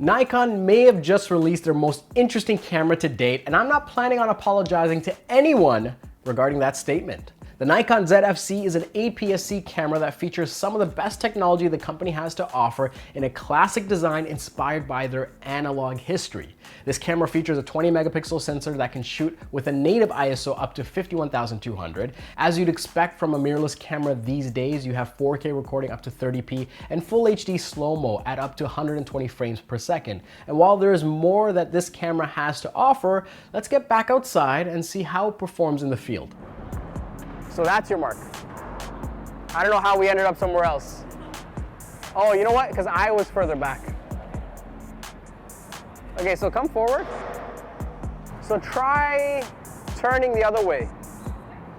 Nikon may have just released their most interesting camera to date, and I'm not planning on apologizing to anyone regarding that statement. The Nikon Z FC is an APS-C camera that features some of the best technology the company has to offer in a classic design inspired by their analog history. This camera features a 20 megapixel sensor that can shoot with a native ISO up to 51,200. As you'd expect from a mirrorless camera these days, you have 4K recording up to 30p and full HD slow-mo at up to 120 frames per second. And while there is more that this camera has to offer, let's get back outside and see how it performs in the field. So that's your mark. I don't know how we ended up somewhere else. Oh, you know what? Because I was further back. Okay, so come forward. So try turning the other way.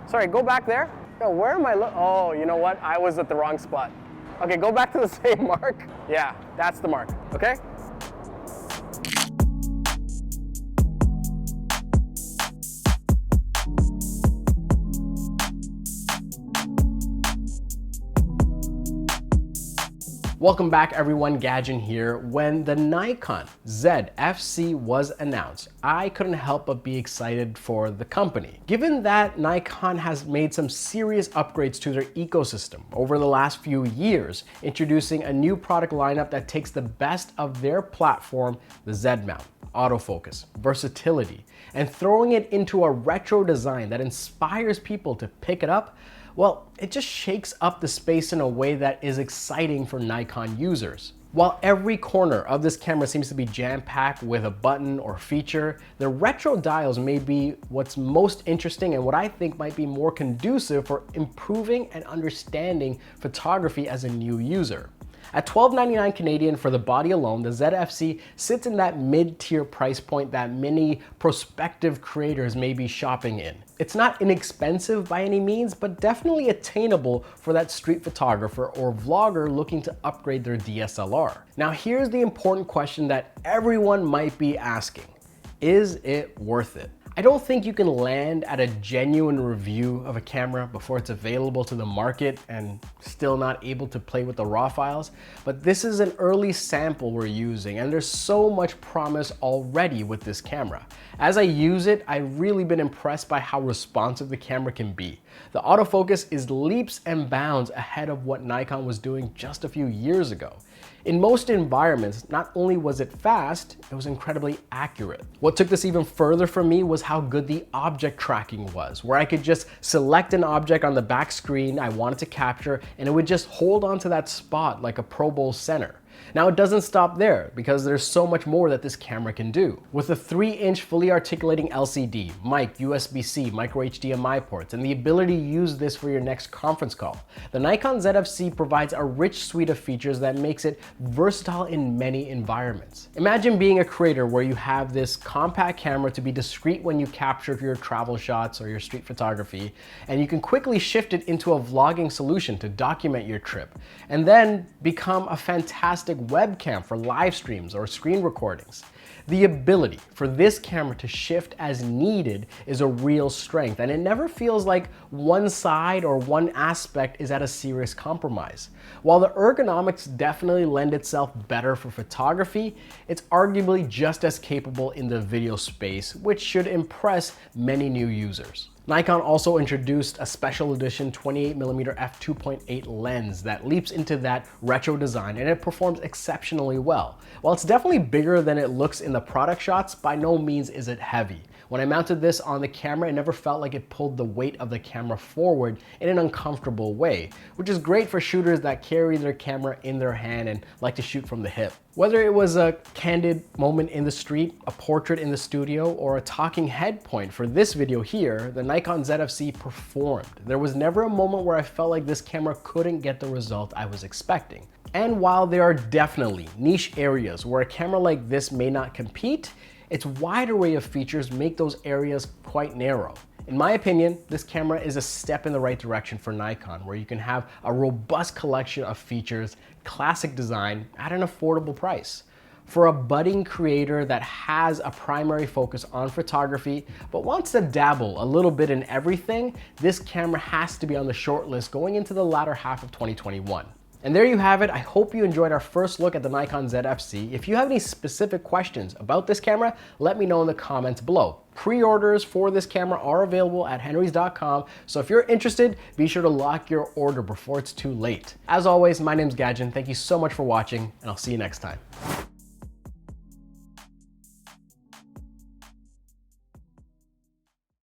Sorry, go back there. Yo, where am I? Oh, you know what? I was at the wrong spot. Okay, go back to the same mark. Yeah, that's the mark, okay? Welcome back everyone, Gadget here. When the Nikon Z FC was announced, I couldn't help but be excited for the company. Given that Nikon has made some serious upgrades to their ecosystem over the last few years, introducing a new product lineup that takes the best of their platform, the Z mount, autofocus, versatility, and throwing it into a retro design that inspires people to pick it up, well, it just shakes up the space in a way that is exciting for Nikon users. While every corner of this camera seems to be jam-packed with a button or feature, the retro dials may be what's most interesting and what I think might be more conducive for improving and understanding photography as a new user. At $12.99 Canadian for the body alone, the Z FC sits in that mid-tier price point that many prospective creators may be shopping in. It's not inexpensive by any means, but definitely attainable for that street photographer or vlogger looking to upgrade their DSLR. Now here's the important question that everyone might be asking. Is it worth it? I don't think you can land at a genuine review of a camera before it's available to the market and still not able to play with the raw files, but this is an early sample we're using and there's so much promise already with this camera. As I use it, I've really been impressed by how responsive the camera can be. The autofocus is leaps and bounds ahead of what Nikon was doing just a few years ago. In most environments, not only was it fast, it was incredibly accurate. What took this even further for me was how good the object tracking was, where I could just select an object on the back screen I wanted to capture and it would just hold on to that spot like a Pro Bowl center. Now it doesn't stop there because there's so much more that this camera can do. With a 3-inch fully articulating LCD, mic, USB-C, micro HDMI ports, and the ability to use this for your next conference call, the Nikon Z FC provides a rich suite of features that makes it versatile in many environments. Imagine being a creator where you have this compact camera to be discreet when you capture your travel shots or your street photography, and you can quickly shift it into a vlogging solution to document your trip, and then become a fantastic webcam for live streams or screen recordings. The ability for this camera to shift as needed is a real strength, and it never feels like one side or one aspect is at a serious compromise. While the ergonomics definitely lend itself better for photography, it's arguably just as capable in the video space, which should impress many new users. Nikon also introduced a special edition 28mm f2.8 lens that leaps into that retro design and it performs exceptionally well. While it's definitely bigger than it looks in the product shots, by no means is it heavy. When I mounted this on the camera, it never felt like it pulled the weight of the camera forward in an uncomfortable way, which is great for shooters that carry their camera in their hand and like to shoot from the hip. Whether it was a candid moment in the street, a portrait in the studio, or a talking head point for this video here, the Nikon Z FC performed. There was never a moment where I felt like this camera couldn't get the result I was expecting. And while there are definitely niche areas where a camera like this may not compete, its wide array of features make those areas quite narrow. In my opinion, this camera is a step in the right direction for Nikon, where you can have a robust collection of features, classic design at an affordable price. For a budding creator that has a primary focus on photography, but wants to dabble a little bit in everything, this camera has to be on the short list going into the latter half of 2021. And there you have it. I hope you enjoyed our first look at the Nikon Z FC. If you have any specific questions about this camera, let me know in the comments below. Pre-orders for this camera are available at henrys.com, so if you're interested, be sure to lock your order before it's too late. As always, my name's Gadgen. Thank you so much for watching, and I'll see you next time.